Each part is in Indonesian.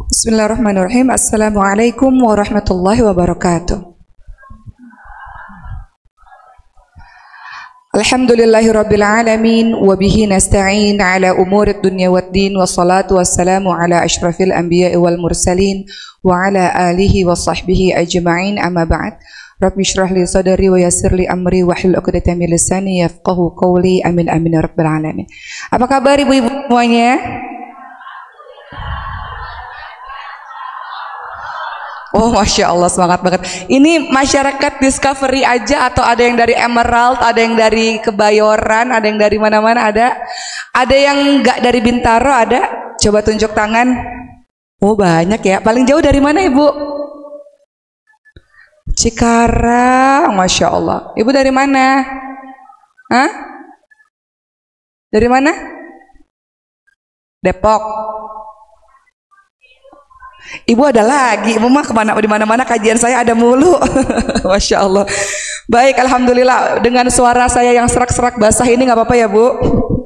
Bismillahirrahmanirrahim. Assalamualaikum warahmatullahi wabarakatuh. Alhamdulillahirabbil alamin wa bihi nasta'in ala umurid dunya waddin wassalatu wassalamu ala asyrafil anbiya'i wal mursalin wa ala alihi wa sahbihi ajma'in, amma ba'd. Rabbi shrah li sadri wa yassir li amri wa hlul 'uqdatam min lisani yafqahu qawli. Amin amin ya rabbal alamin. Apa kabar ibu-ibu semuanya? Oh, Masya Allah, semangat banget. Ini masyarakat Discovery aja atau ada yang dari Emerald, ada yang dari Kebayoran, ada yang dari mana-mana, ada yang nggak dari Bintaro, ada? Coba tunjuk tangan. Oh, banyak ya. Paling jauh dari mana ibu? Cikarang, Masya Allah. Ibu dari mana? Hah? Dari mana? Depok. Ibu ada lagi, ibu mah kemana, di mana-mana kajian saya ada mulu. Masya Allah. Baik, alhamdulillah, dengan suara saya yang serak-serak basah ini nggak apa-apa ya bu.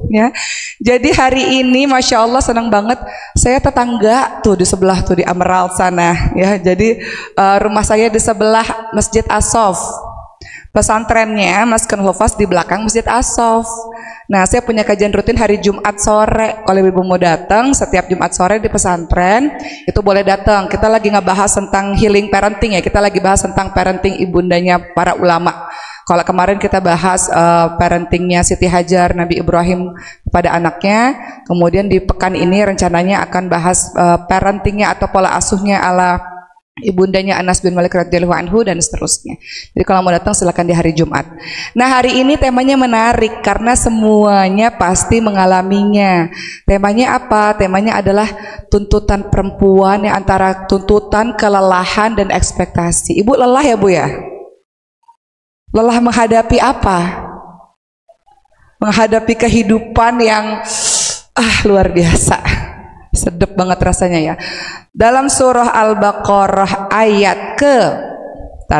Ya. Jadi hari ini Masya Allah senang banget. Saya tetangga tuh di sebelah tuh di Emerald sana. Ya, jadi rumah saya di sebelah Masjid As-Sof. Pesantrennya Maskan Hufaz di belakang Masjid As-Sof. Nah, saya punya kajian rutin hari Jumat sore. Kalau ibu mau datang setiap Jumat sore di pesantren, itu boleh datang. Kita lagi ngebahas tentang healing parenting ya. Kita lagi bahas tentang parenting ibundanya para ulama. Kalau kemarin kita bahas parentingnya Siti Hajar, Nabi Ibrahim kepada anaknya. Kemudian di pekan ini rencananya akan bahas parentingnya atau pola asuhnya ala ibundanya Anas bin Malik radhiyallahu anhu dan seterusnya. Jadi kalau mau datang silakan di hari Jumat. Nah, hari ini temanya menarik karena semuanya pasti mengalaminya. Temanya apa? Temanya adalah tuntutan perempuan yang antara tuntutan, kelelahan dan ekspektasi. Ibu lelah ya Bu ya? Lelah menghadapi apa? Menghadapi kehidupan yang luar biasa. Sedep banget rasanya ya. Dalam surah Al-Baqarah ayat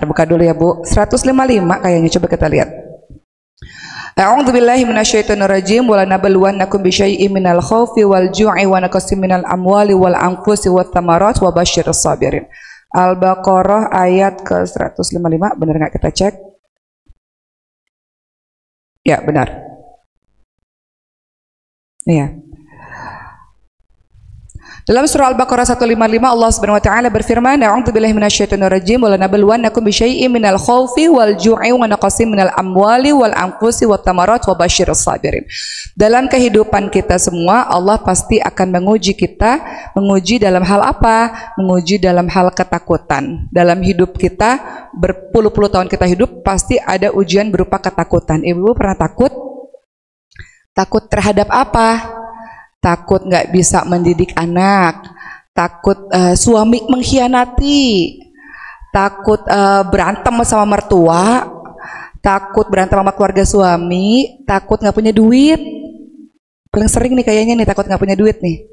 buka dulu ya Bu, 155 kayaknya, coba kita lihat. A'udzubillahi minasyaitonirrajim wa lanabluwannakum bisyai'in minal khaufi wal ju'i wa naqsin minal amwali wal anfusi wat thamarat wa basyyiris sabirin. Al-Baqarah ayat ke 155, benar nggak kita cek? Ya, benar. Iya. Dalam surah Al-Baqarah 155 Allah Subhanahu wa taala berfirman, "A'udzubillahi minasyaitonirrajim wa lanabluwannakum bisyai'in minal khaufi wal ju'i wa naqsin minal amwali wal anfusi wat thamarat wa basyyiris sabirin." Dalam kehidupan kita semua Allah pasti akan menguji kita. Menguji dalam hal apa? Menguji dalam hal ketakutan. Dalam hidup kita, berpuluh-puluh tahun kita hidup pasti ada ujian berupa ketakutan. Ibu pernah takut? Takut terhadap apa? Takut nggak bisa mendidik anak, takut suami mengkhianati, takut berantem sama mertua, takut berantem sama keluarga suami, takut nggak punya duit. Paling sering nih kayaknya nih takut nggak punya duit nih,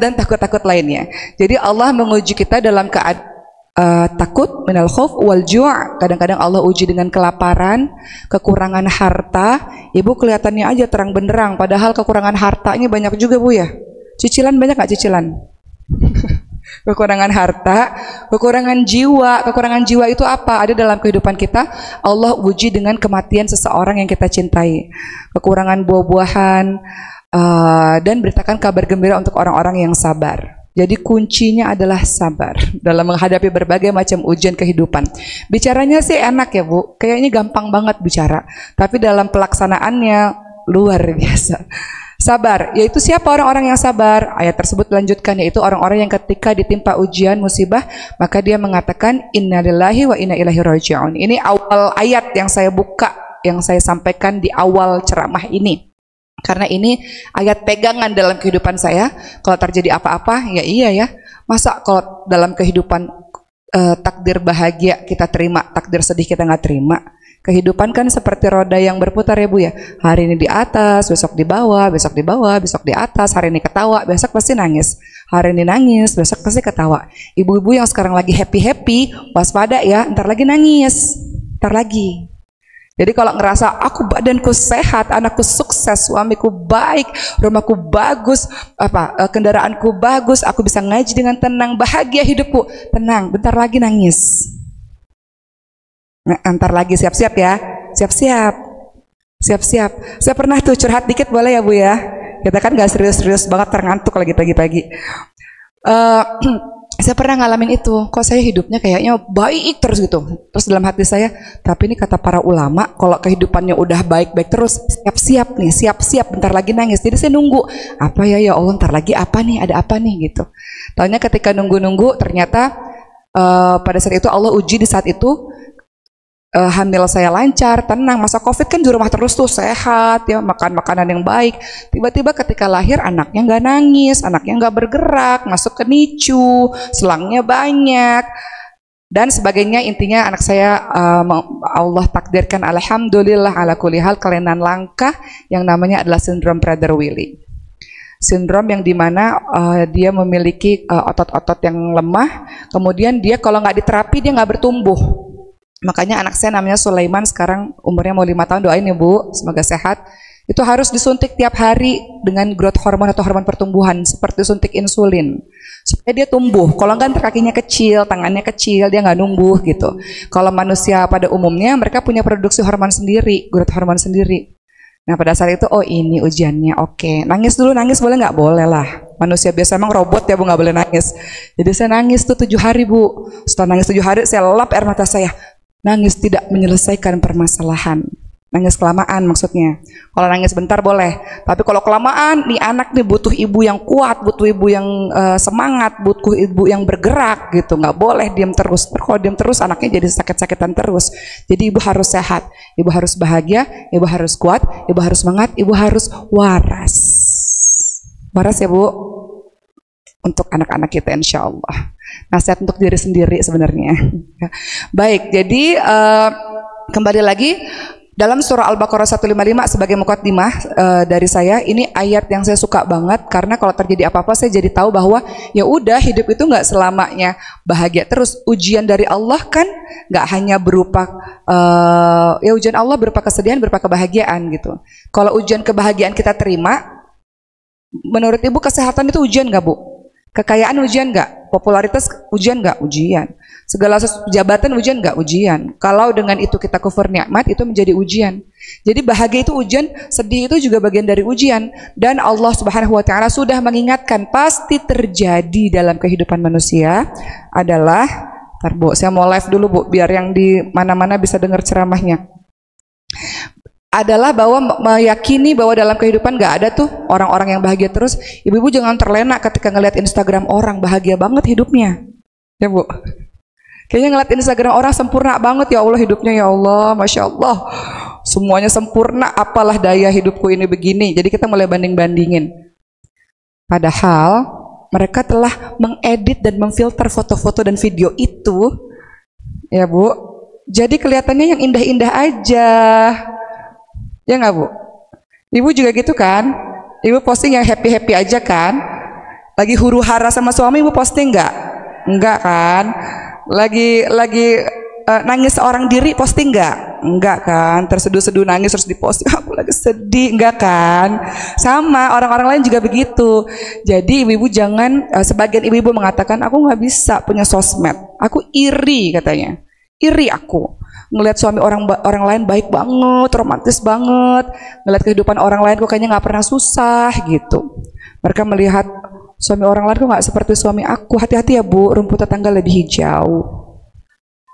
dan takut-takut lainnya. Jadi Allah menguji kita dalam keadaan takut, minal khauf wal ju'. Kadang-kadang Allah uji dengan kelaparan, kekurangan harta. Ibu kelihatannya aja terang benderang, padahal kekurangan hartanya banyak juga Bu ya. Cicilan banyak gak cicilan? Kekurangan harta, kekurangan jiwa. Kekurangan jiwa itu apa? Ada dalam kehidupan kita. Allah uji dengan kematian seseorang yang kita cintai. Kekurangan buah-buahan, dan beritakan kabar gembira untuk orang-orang yang sabar. Jadi kuncinya adalah sabar dalam menghadapi berbagai macam ujian kehidupan. Bicaranya sih enak ya Bu, kayaknya gampang banget bicara, tapi dalam pelaksanaannya luar biasa. Sabar, yaitu siapa orang-orang yang sabar? Ayat tersebut melanjutkan, yaitu orang-orang yang ketika ditimpa ujian musibah, maka dia mengatakan innalillahi wa inna ilaihi raji'un. Ini awal ayat yang saya buka, yang saya sampaikan di awal ceramah ini. Karena ini ayat pegangan dalam kehidupan saya. Kalau terjadi apa-apa, ya iya ya. Masa kalau dalam kehidupan takdir bahagia kita terima, takdir sedih kita nggak terima. Kehidupan kan seperti roda yang berputar ya Bu ya. Hari ini di atas, besok di bawah, besok di bawah, besok di atas. Hari ini ketawa, besok pasti nangis. Hari ini nangis, besok pasti ketawa. Ibu-ibu yang sekarang lagi happy-happy, waspada ya, ntar lagi nangis, ntar lagi. Jadi kalau ngerasa aku badanku sehat, anakku sukses, suamiku baik, rumahku bagus, kendaraanku bagus, aku bisa ngaji dengan tenang, bahagia hidupku, tenang, bentar lagi nangis. Nah, bentar lagi siap-siap ya, siap-siap, siap-siap. Saya pernah tuh curhat dikit boleh ya Bu ya? Kita kan gak serius-serius banget, terngantuk lagi pagi-pagi. Saya pernah ngalamin itu, kok saya hidupnya kayaknya baik terus gitu. Terus dalam hati saya, tapi ini kata para ulama, kalau kehidupannya udah baik-baik terus, siap-siap nih, siap-siap, bentar lagi nangis. Jadi saya nunggu, apa ya Allah, bentar lagi apa nih, ada apa nih gitu. Taunya ketika nunggu-nunggu, ternyata pada saat itu Allah uji di saat itu, hamil saya lancar, tenang. Masa COVID kan di rumah terus tuh, sehat ya, makan makanan yang baik. Tiba-tiba ketika lahir anaknya nggak nangis, anaknya nggak bergerak, masuk ke NICU, selangnya banyak dan sebagainya. Intinya anak saya Allah takdirkan alhamdulillah ala kulli hal kelainan langka yang namanya adalah sindrom Prader-Willi. Sindrom yang dimana dia memiliki otot-otot yang lemah, kemudian dia kalau nggak diterapi dia nggak bertumbuh. Makanya anak saya namanya Sulaiman, sekarang umurnya mau 5 tahun, doain ya Bu, semoga sehat. Itu harus disuntik tiap hari dengan growth hormone atau hormon pertumbuhan, seperti suntik insulin, supaya dia tumbuh. Kalau enggak ntar kakinya kecil, tangannya kecil, dia nggak numbuh gitu. Kalau manusia pada umumnya, mereka punya produksi hormon sendiri, growth hormon sendiri. Nah pada saat itu, oh ini ujiannya, oke. Nangis dulu, nangis boleh nggak? Boleh lah. Manusia biasa emang robot ya Bu, nggak boleh nangis. Jadi saya nangis tuh 7 hari Bu. Setelah nangis 7 hari, saya lap air mata saya. Nangis tidak menyelesaikan permasalahan. Nangis kelamaan maksudnya. Kalau nangis bentar boleh, tapi kalau kelamaan nih anak nih butuh ibu yang kuat, butuh ibu yang semangat, butuh ibu yang bergerak gitu. Nggak boleh diam terus. Kalau diam terus anaknya jadi sakit-sakitan terus. Jadi ibu harus sehat, ibu harus bahagia, ibu harus kuat, ibu harus semangat, ibu harus waras. Waras ya Bu, untuk anak-anak kita insya Allah. Nasihat untuk diri sendiri sebenarnya. Baik, jadi kembali lagi dalam surah Al-Baqarah 155 sebagai muqaddimah dari saya, ini ayat yang saya suka banget karena kalau terjadi apa-apa saya jadi tahu bahwa ya udah hidup itu nggak selamanya bahagia terus. Ujian dari Allah kan nggak hanya berupa ya ujian Allah berupa kesedihan, berupa kebahagiaan gitu. Kalau ujian kebahagiaan kita terima, menurut Ibu kesehatan itu ujian nggak Bu? Kekayaan ujian nggak? Popularitas ujian nggak? Ujian. Segala jabatan ujian nggak? Ujian. Kalau dengan itu kita kufur nikmat, itu menjadi ujian. Jadi bahagia itu ujian, sedih itu juga bagian dari ujian. Dan Allah Subhanahu Wa Taala sudah mengingatkan pasti terjadi dalam kehidupan manusia adalah. Ntar Bu, saya mau live dulu Bu, biar yang di mana-mana bisa dengar ceramahnya. Adalah bahwa meyakini bahwa dalam kehidupan gak ada tuh orang-orang yang bahagia terus. Ibu-ibu jangan terlena ketika ngeliat Instagram orang bahagia banget hidupnya, ya Bu. Kayaknya ngeliat Instagram orang sempurna banget, ya Allah hidupnya, ya Allah, Masya Allah, semuanya sempurna, apalah daya hidupku ini begini. Jadi kita mulai banding-bandingin. Padahal mereka telah mengedit dan memfilter foto-foto dan video itu, ya Bu. Jadi kelihatannya yang indah-indah aja. Ya nggak Bu? Ibu juga gitu kan? Ibu posting yang happy-happy aja kan? Lagi huru hara sama suami Ibu posting nggak? Enggak kan? Lagi nangis seorang diri posting nggak? Enggak kan? Terseduh-seduh nangis terus diposting, aku lagi sedih, enggak kan? Sama orang-orang lain juga begitu. Jadi ibu-ibu jangan, sebagian ibu-ibu mengatakan aku nggak bisa punya sosmed, aku iri katanya, iri aku. Ngelihat suami orang lain baik banget, romantis banget, ngelihat kehidupan orang lain kok kayaknya nggak pernah susah gitu. Mereka melihat suami orang lain kok nggak seperti suami aku. Hati-hati ya Bu, rumput tetangga lebih hijau.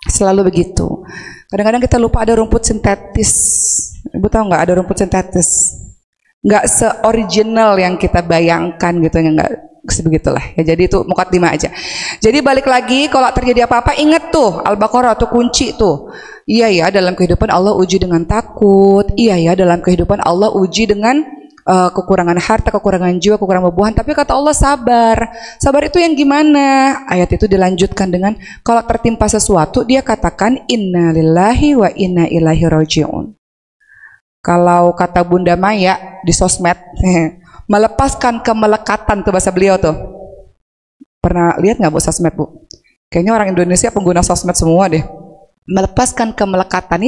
Selalu begitu. Kadang-kadang kita lupa ada rumput sintetis. Ibu tahu nggak ada rumput sintetis? Nggak se-original yang kita bayangkan gitu, ya nggak sebegitulah ya. Jadi itu muqaddimah aja. Jadi balik lagi, kalau terjadi apa-apa ingat tuh Al-Baqarah tuh kunci tuh. Iya ya, dalam kehidupan Allah uji dengan takut. Iya ya, dalam kehidupan Allah uji dengan kekurangan harta, kekurangan jiwa, kekurangan buah. Tapi kata Allah sabar. Sabar itu yang gimana? Ayat itu dilanjutkan dengan kalau tertimpa sesuatu dia katakan inna lillahi wa inna ilaihi raji'un. Kalau kata Bunda Maya di sosmed, melepaskan kemelekatan tuh bahasa beliau tuh. Pernah lihat nggak Bu sosmed Bu? Kayaknya orang Indonesia pengguna sosmed semua deh. Melepaskan kemelekatan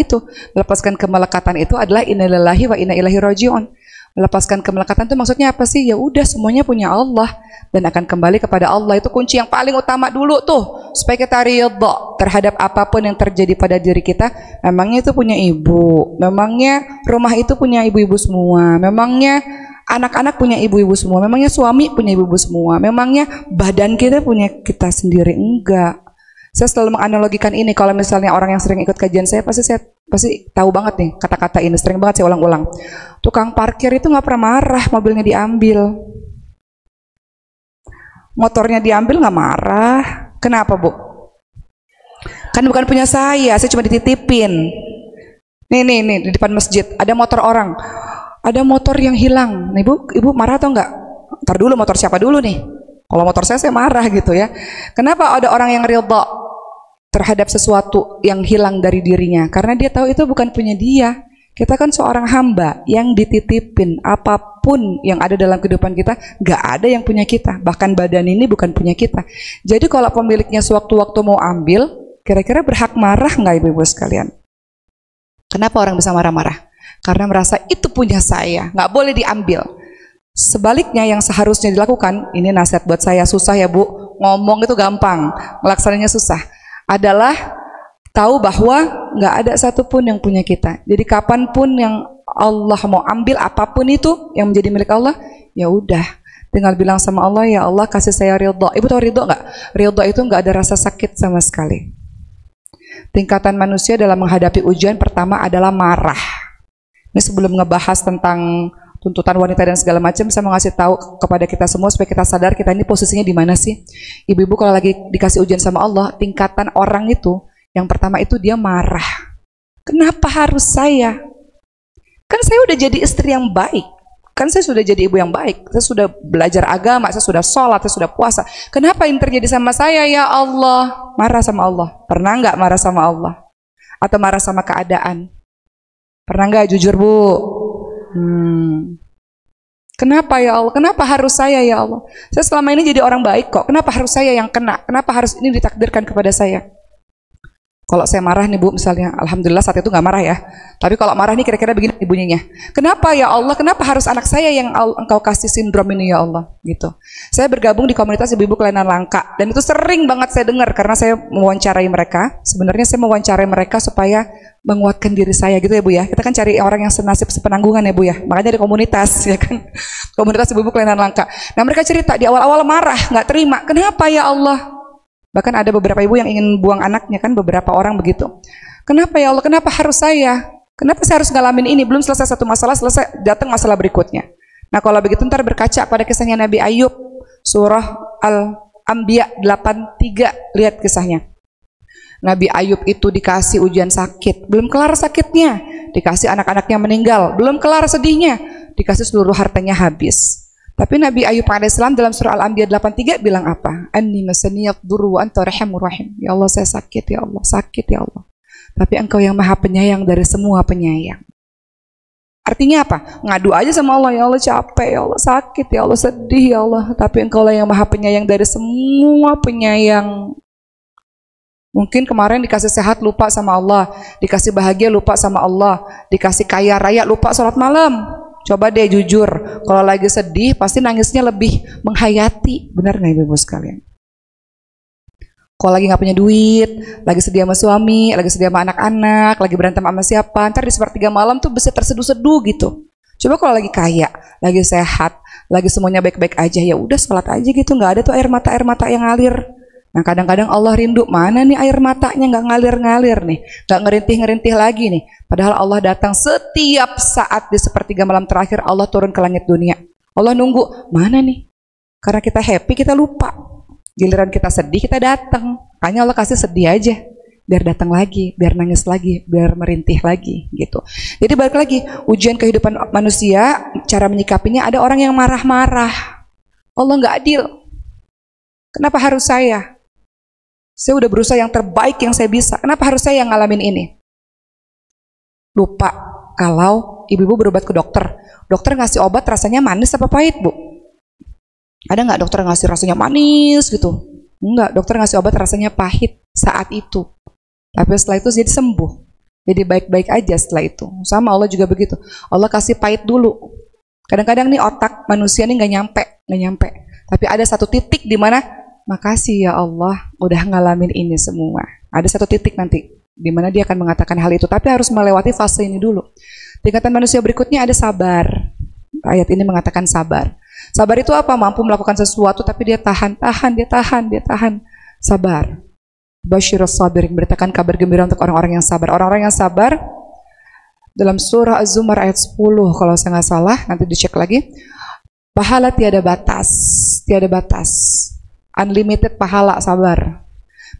itu adalah innalillahi wa inna ilaihi rajiun. Melepaskan kemelekatan itu maksudnya apa sih? Ya udah, semuanya punya Allah dan akan kembali kepada Allah. Itu kunci yang paling utama dulu tuh, supaya kita ridha terhadap apapun yang terjadi pada diri kita. Memangnya itu punya ibu, memangnya rumah itu punya ibu-ibu semua, memangnya anak-anak punya ibu-ibu semua, memangnya suami punya ibu-ibu semua, memangnya badan kita punya kita sendiri. Enggak. Saya selalu menganalogikan ini, kalau misalnya orang yang sering ikut kajian saya pasti tahu banget nih kata-kata ini, sering banget saya ulang-ulang. Tukang parkir itu nggak pernah marah mobilnya diambil, motornya diambil nggak marah. Kenapa, Bu? Kan bukan punya saya cuma dititipin. Nih di depan masjid ada motor orang, ada motor yang hilang. Nih ibu marah atau enggak? Ntar dulu, motor siapa dulu nih? Kalau motor saya marah gitu ya. Kenapa ada orang yang ridha terhadap sesuatu yang hilang dari dirinya? Karena dia tahu itu bukan punya dia. Kita kan seorang hamba yang dititipin. Apapun yang ada dalam kehidupan kita, gak ada yang punya kita. Bahkan badan ini bukan punya kita. Jadi kalau pemiliknya sewaktu-waktu mau ambil, kira-kira berhak marah nggak ibu-ibu sekalian? Kenapa orang bisa marah-marah? Karena merasa itu punya saya, nggak boleh diambil. Sebaliknya yang seharusnya dilakukan, ini nasihat buat saya, susah ya Bu, ngomong itu gampang, melaksananya susah, adalah tahu bahwa nggak ada satupun yang punya kita. Jadi kapanpun yang Allah mau ambil apapun itu yang menjadi milik Allah, ya udah, tinggal bilang sama Allah, ya Allah kasih saya ridha. Ibu tahu ridha nggak? Ridha itu nggak ada rasa sakit sama sekali. Tingkatan manusia dalam menghadapi ujian pertama adalah marah. Ini sebelum ngebahas tentang tuntutan wanita dan segala macam, saya mau ngasih tahu kepada kita semua supaya kita sadar kita ini posisinya di mana sih. Ibu-ibu kalau lagi dikasih ujian sama Allah, tingkatan orang itu yang pertama itu dia marah. Kenapa harus saya? Kan saya udah jadi istri yang baik, kan saya sudah jadi ibu yang baik, saya sudah belajar agama, saya sudah sholat, saya sudah puasa. Kenapa ini terjadi sama saya ya Allah? Marah sama Allah. Pernah nggak marah sama Allah? Atau marah sama keadaan? Pernah nggak, jujur Bu? Kenapa ya Allah? Kenapa harus saya ya Allah? Saya selama ini jadi orang baik kok. Kenapa harus saya yang kena? Kenapa harus ini ditakdirkan kepada saya? Kalau saya marah nih Bu, misalnya, alhamdulillah saat itu nggak marah ya. Tapi kalau marah nih kira-kira begini bunyinya. Kenapa ya Allah? Kenapa harus anak saya yang Engkau kasih sindrom ini ya Allah? Gitu. Saya bergabung di komunitas ibu-ibu kelainan langka dan itu sering banget saya dengar karena saya mewawancarai mereka. Sebenarnya saya mewawancarai mereka supaya menguatkan diri saya gitu ya Bu ya. Kita kan cari orang yang senasib sepenanggungan ya Bu ya. Makanya ada komunitas ya kan. Komunitas ibu-ibu kelainan langka. Nah mereka cerita di awal-awal marah, nggak terima. Kenapa ya Allah? Bahkan ada beberapa ibu yang ingin buang anaknya kan, beberapa orang begitu. Kenapa ya Allah? Kenapa harus saya? Kenapa saya harus ngalamin ini? Belum selesai satu masalah, selesai datang masalah berikutnya. Nah kalau begitu ntar berkaca pada kisahnya Nabi Ayub, surah Al-Anbiya 83, lihat kisahnya. Nabi Ayub itu dikasih ujian sakit, belum kelar sakitnya, dikasih anak-anaknya meninggal, belum kelar sedihnya, dikasih seluruh hartanya habis. Tapi Nabi Ayub alaihissalam dalam surah Al-Anbiya 83 bilang apa? Anni masaniyad durru wa anta arhamur rahim. Ya Allah saya sakit ya Allah, sakit ya Allah. Tapi Engkau yang maha penyayang dari semua penyayang. Artinya apa? Ngadu aja sama Allah, ya Allah capek, ya Allah sakit, ya Allah sedih, ya Allah. Tapi Engkau lah yang maha penyayang dari semua penyayang. Mungkin kemarin dikasih sehat lupa sama Allah, dikasih bahagia lupa sama Allah, dikasih kaya raya lupa sholat malam. Coba deh jujur, kalau lagi sedih pasti nangisnya lebih menghayati, benar nggak ibu-ibu sekalian? Kalau lagi nggak punya duit, lagi sedih sama suami, lagi sedih sama anak-anak, lagi berantem sama siapa, ntar di sepertiga malam tuh bisa terseduh-seduh gitu. Coba kalau lagi kaya, lagi sehat, lagi semuanya baik-baik aja, ya udah sholat aja gitu, nggak ada tuh air mata yang ngalir. Nah kadang-kadang Allah rindu, mana nih air matanya nggak ngalir-ngalir nih, nggak ngerintih-ngerintih lagi nih. Padahal Allah datang setiap saat di sepertiga malam terakhir, Allah turun ke langit dunia. Allah nunggu, mana nih? Karena kita happy, kita lupa. Giliran kita sedih, kita datang. Makanya Allah kasih sedih aja, biar datang lagi, biar nangis lagi, biar merintih lagi, gitu. Jadi balik lagi, ujian kehidupan manusia, cara menyikapinya, ada orang yang marah-marah. Allah nggak adil. Kenapa harus saya? Saya udah berusaha yang terbaik yang saya bisa. Kenapa harus saya yang ngalamin ini? Lupa kalau ibu-ibu berobat ke dokter. Dokter ngasih obat rasanya manis apa pahit, Bu? Ada nggak dokter ngasih rasanya manis gitu? Enggak, dokter ngasih obat rasanya pahit saat itu. Tapi setelah itu jadi sembuh. Jadi baik-baik aja setelah itu. Sama Allah juga begitu. Allah kasih pahit dulu. Kadang-kadang nih otak manusia nih nggak nyampe. Tapi ada satu titik di mana, makasih ya Allah udah ngalamin ini semua. Ada satu titik nanti di mana dia akan mengatakan hal itu. Tapi harus melewati fase ini dulu. Tingkatan manusia berikutnya ada sabar. Ayat ini mengatakan sabar. Sabar itu apa? Mampu melakukan sesuatu tapi dia tahan. Sabar. Basyirus sabirin, beritakan kabar gembira untuk orang-orang yang sabar. Orang-orang yang sabar dalam surah Az-Zumar ayat 10 kalau saya nggak salah, nanti dicek lagi. Pahala tiada batas. Unlimited pahala sabar.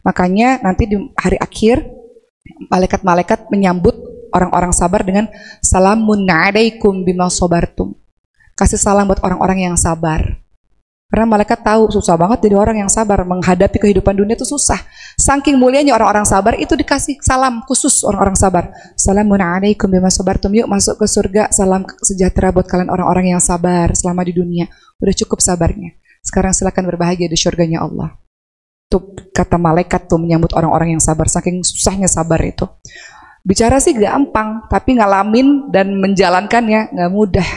Makanya nanti di hari akhir malaikat-malaikat menyambut orang-orang sabar dengan salamun alaikum bima sabartum. Kasih salam buat orang-orang yang sabar. Karena malaikat tahu susah banget jadi orang yang sabar, menghadapi kehidupan dunia itu susah. Saking mulianya orang-orang sabar itu dikasih salam khusus orang-orang sabar. Salamun alaikum bima sabartum. Yuk masuk ke surga, salam sejahtera buat kalian orang-orang yang sabar selama di dunia. Udah cukup sabarnya. Sekarang silakan berbahagia di surganya Allah. Tuh kata malaikat tuh menyambut orang-orang yang sabar. Saking susahnya sabar itu. Bicara sih gampang, tapi ngalamin dan menjalankannya nggak mudah.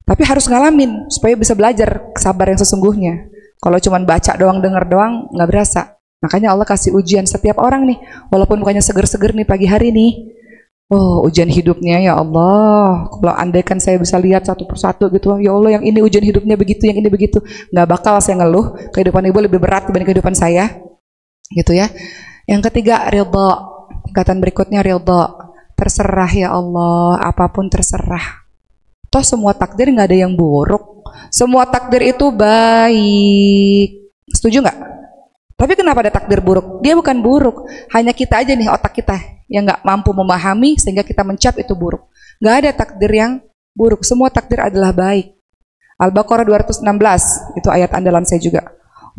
Tapi harus ngalamin supaya bisa belajar sabar yang sesungguhnya. Kalau cuma baca doang, denger doang, nggak berasa. Makanya Allah kasih ujian setiap orang nih. Walaupun bukannya seger-seger nih pagi hari nih. Oh, ujian hidupnya ya Allah. Kalau andaikan saya bisa lihat satu persatu gitu, ya Allah yang ini ujian hidupnya begitu, yang ini begitu. Nggak bakal saya ngeluh. Kehidupan ibu lebih berat dibanding kehidupan saya. Gitu ya. Yang ketiga, ridha. Tingkatan berikutnya ridha. Terserah ya Allah, apapun terserah. Toh semua takdir nggak ada yang buruk. Semua takdir itu baik. Setuju nggak? Tapi kenapa ada takdir buruk? Dia bukan buruk. Hanya kita aja nih, otak kita yang nggak mampu memahami sehingga kita mencap itu buruk. Nggak ada takdir yang buruk. Semua takdir adalah baik. Al-Baqarah 216 itu ayat andalan saya juga.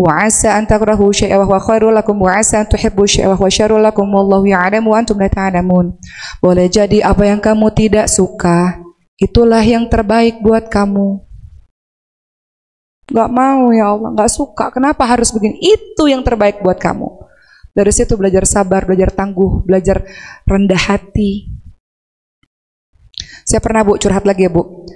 Wa 'asa an takrahu syai'an wa huwa khairul lakum wa 'asa an tuhibbu syai'an wa huwa syarrul lakum wallahu ya'lamu wa antum la ta'lamun. Boleh jadi apa yang kamu tidak suka itulah yang terbaik buat kamu. Gak mau ya Allah, gak suka. Kenapa harus begini? Itu yang terbaik buat kamu. Dari situ belajar sabar, belajar tangguh, belajar rendah hati. Saya pernah Bu curhat lagi ya Bu.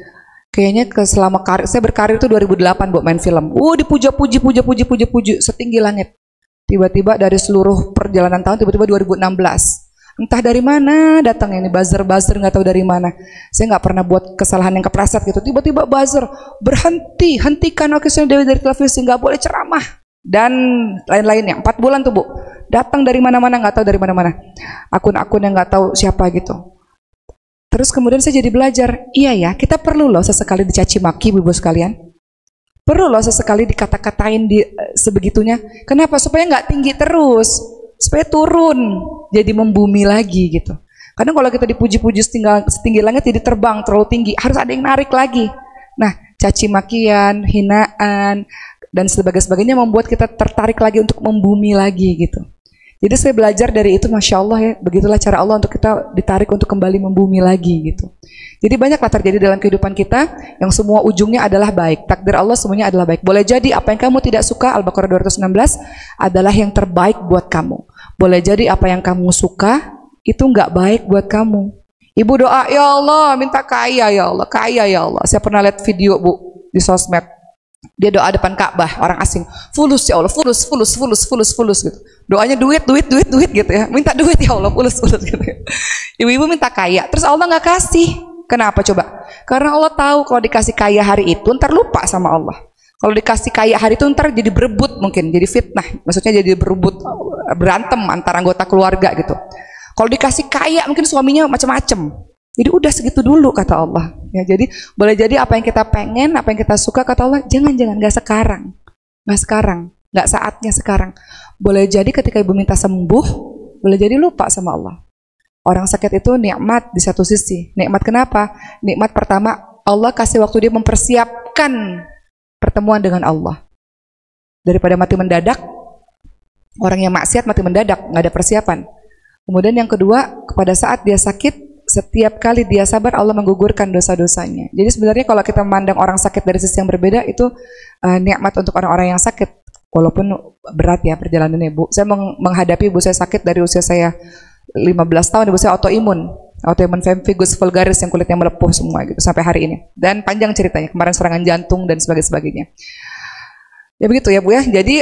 Kayaknya selama karir, saya berkarir itu 2008 Bu main film. Dipuja-puji setinggi langit. Tiba-tiba dari seluruh perjalanan tahun tiba-tiba 2016. Entah dari mana datang ini buzzer nggak tahu dari mana. Saya nggak pernah buat kesalahan yang kepleset gitu. Tiba-tiba buzzer hentikan Oke Dewi dari televisi, nggak boleh ceramah dan lain-lainnya. 4 bulan tuh Bu. Datang dari mana-mana nggak tahu dari mana-mana. Akun-akun yang nggak tahu siapa gitu. Terus kemudian saya jadi belajar. Iya ya, kita perlu loh sesekali dicaci maki ibu sekalian. Perlu loh sesekali dikata-katain sebegitunya. Kenapa? Supaya nggak tinggi terus. Supaya turun, jadi membumi lagi gitu. Kadang kalau kita dipuji-puji setinggi langit jadi terbang terlalu tinggi, harus ada yang narik lagi. Nah, caci makian, hinaan, dan sebagainya membuat kita tertarik lagi untuk membumi lagi gitu. Jadi saya belajar dari itu, Masya Allah ya, begitulah cara Allah untuk kita ditarik untuk kembali membumi lagi gitu. Jadi banyaklah terjadi dalam kehidupan kita yang semua ujungnya adalah baik. Takdir Allah semuanya adalah baik. Boleh jadi apa yang kamu tidak suka, Al-Baqarah 216, adalah yang terbaik buat kamu. Boleh jadi apa yang kamu suka, itu nggak baik buat kamu. Ibu doa, ya Allah minta kaya ya Allah, kaya ya Allah. Saya pernah lihat video Bu di sosmed. Dia doa depan Ka'bah, orang asing. Fulus ya Allah, fulus gitu. Doanya duit gitu ya. Minta duit ya Allah, fulus gitu ya. Ibu-ibu minta kaya, terus Allah nggak kasih. Kenapa coba? Karena Allah tahu kalau dikasih kaya hari itu ntar lupa sama Allah. Kalau dikasih kaya hari itu ntar jadi berebut mungkin, jadi fitnah. Maksudnya jadi berebut, berantem antara anggota keluarga gitu. Kalau dikasih kaya mungkin suaminya macam-macam. Jadi udah segitu dulu kata Allah. Ya, jadi boleh jadi apa yang kita pengen, apa yang kita suka kata Allah, jangan nggak sekarang, nggak saatnya sekarang. Boleh jadi ketika ibu minta sembuh, boleh jadi lupa sama Allah. Orang sakit itu nikmat di satu sisi. Nikmat kenapa? Nikmat pertama, Allah kasih waktu dia mempersiapkan pertemuan dengan Allah. Daripada mati mendadak, orang yang maksiat mati mendadak, nggak ada persiapan. Kemudian yang kedua, pada saat dia sakit, setiap kali dia sabar, Allah menggugurkan dosa-dosanya. Jadi sebenarnya kalau kita memandang orang sakit dari sisi yang berbeda, itu nikmat untuk orang-orang yang sakit. Walaupun berat ya perjalanannya Bu. Saya menghadapi ibu saya sakit dari usia saya 15 tahun, ibu saya autoimun pemphigus vulgaris yang kulitnya melepuh semua gitu sampai hari ini. Dan panjang ceritanya, kemarin serangan jantung dan sebagainya. Ya begitu ya Bu ya. Jadi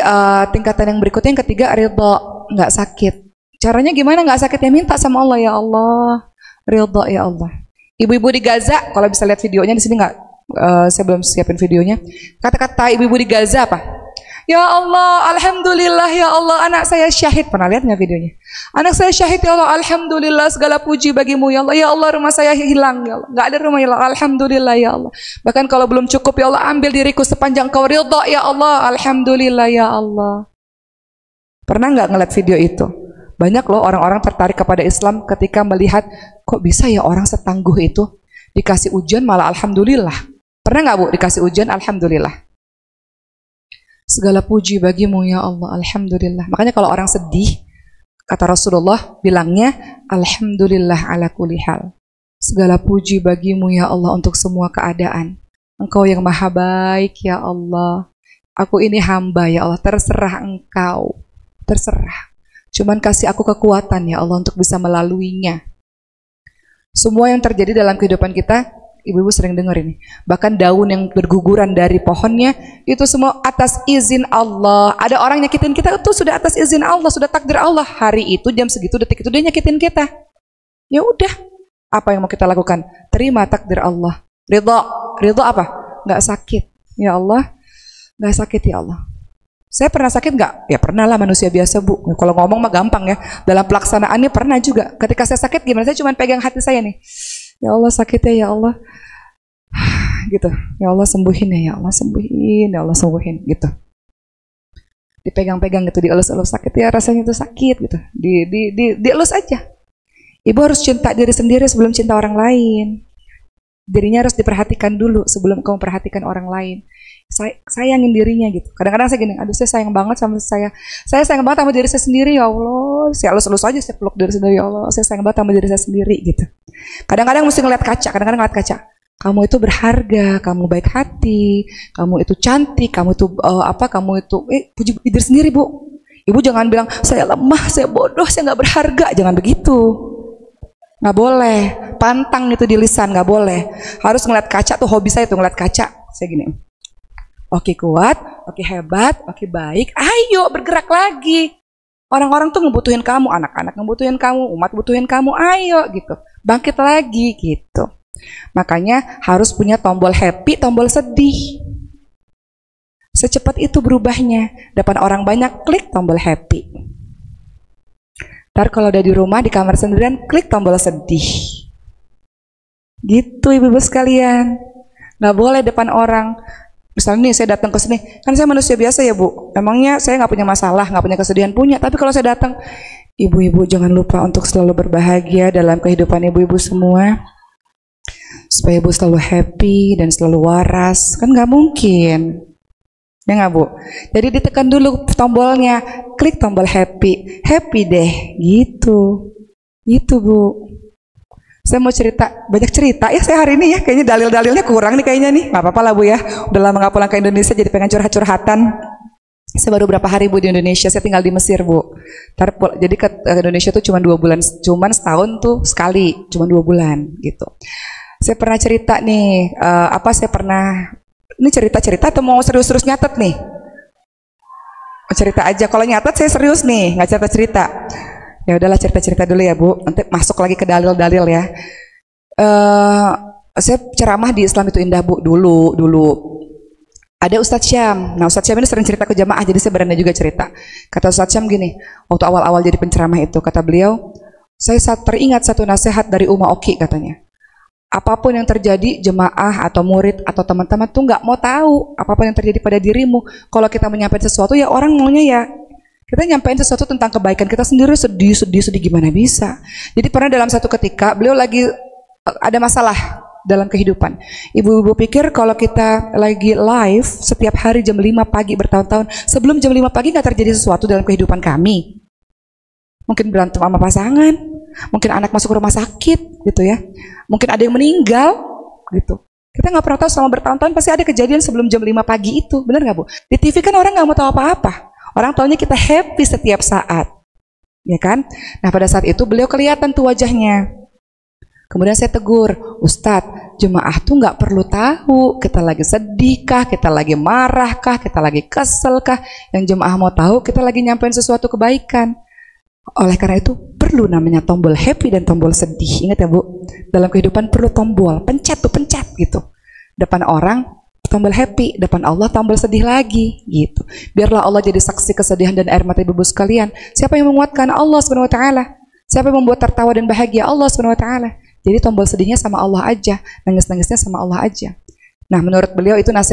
tingkatan yang berikutnya yang ketiga ridho, nggak sakit. Caranya gimana nggak sakit? Ya minta sama Allah, ya Allah, ridho ya Allah. Ibu-ibu di Gaza, kalau bisa lihat videonya di sini nggak, saya belum siapin videonya. Kata-kata ibu-ibu di Gaza apa? Ya Allah, alhamdulillah ya Allah, anak saya syahid. Pernah lihat nggak videonya? Anak saya syahid ya Allah, alhamdulillah, segala puji bagimu ya Allah. Ya Allah, rumah saya hilang ya Allah, nggak ada rumah ya Allah, alhamdulillah ya Allah. Bahkan kalau belum cukup ya Allah, ambil diriku sepanjang kau ridha ya Allah, alhamdulillah ya Allah. Pernah nggak ngeliat video itu? Banyak loh orang-orang tertarik kepada Islam ketika melihat kok bisa ya orang setangguh itu dikasih ujian malah alhamdulillah. Pernah nggak Bu dikasih ujian alhamdulillah? Segala puji bagimu ya Allah, alhamdulillah. Makanya kalau orang sedih, kata Rasulullah bilangnya alhamdulillah ala kulli hal. Segala puji bagimu ya Allah untuk semua keadaan. Engkau yang maha baik ya Allah. Aku ini hamba ya Allah, terserah Engkau. Terserah. Cuman kasih aku kekuatan ya Allah untuk bisa melaluinya. Semua yang terjadi dalam kehidupan kita, ibu-ibu sering dengar ini. Bahkan daun yang berguguran dari pohonnya, itu semua atas izin Allah. Ada orang nyakitin kita, itu sudah atas izin Allah, sudah takdir Allah. Hari itu, jam segitu, detik itu, dia nyakitin kita. Ya udah, apa yang mau kita lakukan? Terima takdir Allah. Ridho. Ridho apa? Nggak sakit. Ya Allah, nggak sakit ya Allah. Saya pernah sakit nggak? Ya pernah lah, manusia biasa Bu. Kalau ngomong mah gampang ya. Dalam pelaksanaannya pernah juga. Ketika saya sakit gimana? Saya cuma pegang hati saya nih. Ya Allah sakitnya ya Allah. Gitu. Ya Allah sembuhin ya Allah, sembuhin. Ya Allah sembuhin gitu. Dipegang-pegang gitu, dielus-elus sakit ya, rasanya itu sakit gitu. Dielus aja. Ibu harus cinta diri sendiri sebelum cinta orang lain. Dirinya harus diperhatikan dulu sebelum kamu perhatikan orang lain. Sayangin dirinya gitu. Kadang-kadang saya gini, aduh saya sayang banget sama saya sayang banget sama diri saya sendiri ya Allah. Saya elus-elus aja, saya peluk diri sendiri ya Allah. Saya sayang banget sama diri saya sendiri gitu. Kadang-kadang mesti ngeliat kaca, ngeliat kaca. Kamu itu berharga, kamu baik hati, kamu itu cantik, kamu itu kamu itu puji diri sendiri Bu. Ibu jangan bilang saya lemah, saya bodoh, saya nggak berharga, jangan begitu. Nggak boleh, pantang itu di lisan, nggak boleh. Harus ngeliat kaca tuh, hobi saya tuh ngeliat kaca. Saya gini. Oke kuat, oke hebat, oke baik, ayo bergerak lagi. Orang-orang tuh ngebutuhin kamu, anak-anak ngebutuhin kamu, umat butuhin kamu, ayo gitu. Bangkit lagi gitu. Makanya harus punya tombol happy, tombol sedih. Secepat itu berubahnya. Depan orang banyak, klik tombol happy. Ntar kalau udah di rumah, di kamar sendirian, klik tombol sedih. Gitu ibu-ibu sekalian. Nggak boleh depan orang. Misalnya nih saya datang ke sini, kan saya manusia biasa ya Bu. Emangnya saya nggak punya masalah, nggak punya kesedihan, punya. Tapi kalau saya datang, ibu-ibu jangan lupa untuk selalu berbahagia dalam kehidupan ibu-ibu semua. Supaya ibu selalu happy dan selalu waras, kan nggak mungkin. Ya nggak Bu? Jadi ditekan dulu tombolnya, klik tombol happy, happy deh, gitu. Gitu Bu. Saya mau cerita, banyak cerita ya saya hari ini ya, kayaknya dalil-dalilnya kurang nih kayaknya nih. Nggak apa-apa lah Bu ya, udah lama nggak pulang ke Indonesia jadi pengen curhat-curhatan. Saya baru berapa hari Bu di Indonesia, saya tinggal di Mesir Bu. Jadi ke Indonesia tuh cuma 2 bulan, cuman setahun tuh sekali, cuma 2 bulan gitu. Saya pernah cerita nih, ini cerita-cerita atau mau serius-serius nyatet nih? Cerita aja, kalau nyatet saya serius nih, nggak cerita-cerita. Ya udahlah cerita-cerita dulu ya Bu, nanti masuk lagi ke dalil-dalil ya. Saya ceramah di Islam itu indah Bu, dulu. Ada Ustadz Syam, nah Ustadz Syam ini sering cerita ke jamaah, jadi saya berani juga cerita. Kata Ustadz Syam gini, waktu awal-awal jadi penceramah itu, kata beliau, saya teringat satu nasihat dari Uma Oki katanya. Apapun yang terjadi, jemaah atau murid atau teman-teman tuh nggak mau tahu apapun yang terjadi pada dirimu. Kalau kita menyampaikan sesuatu ya orang maunya ya kita nyampaikan sesuatu tentang kebaikan kita sendiri, sedih gimana bisa. Jadi pernah dalam satu ketika beliau lagi ada masalah dalam kehidupan. Ibu-ibu pikir kalau kita lagi live setiap hari jam 5 pagi bertahun-tahun, sebelum jam 5 pagi nggak terjadi sesuatu dalam kehidupan kami. Mungkin berantem sama pasangan, mungkin anak masuk rumah sakit gitu ya. Mungkin ada yang meninggal gitu. Kita nggak pernah tahu selama bertahun-tahun pasti ada kejadian sebelum jam 5 pagi itu. Benar nggak Bu? Di TV kan orang nggak mau tahu apa-apa. Orang taunya kita happy setiap saat. Ya kan? Nah pada saat itu beliau kelihatan tuh wajahnya. Kemudian saya tegur, Ustadz, jemaah tuh nggak perlu tahu kita lagi sedih kah, kita lagi marah kah, kita lagi kesel kah. Yang jemaah mau tahu kita lagi nyampein sesuatu kebaikan. Oleh karena itu perlu namanya tombol happy dan tombol sedih. Ingat ya Bu, dalam kehidupan perlu tombol, pencet gitu. Depan orang tombol happy, depan Allah tombol sedih lagi gitu. Biarlah Allah jadi saksi kesedihan dan air mata ibu-ibu sekalian. Siapa yang menguatkan? Allah Subhanahu wa taala. Siapa yang membuat tertawa dan bahagia? Allah Subhanahu wa taala. Jadi tombol sedihnya sama Allah aja, nangis-nangisnya sama Allah aja. Nah, menurut beliau itu nasihat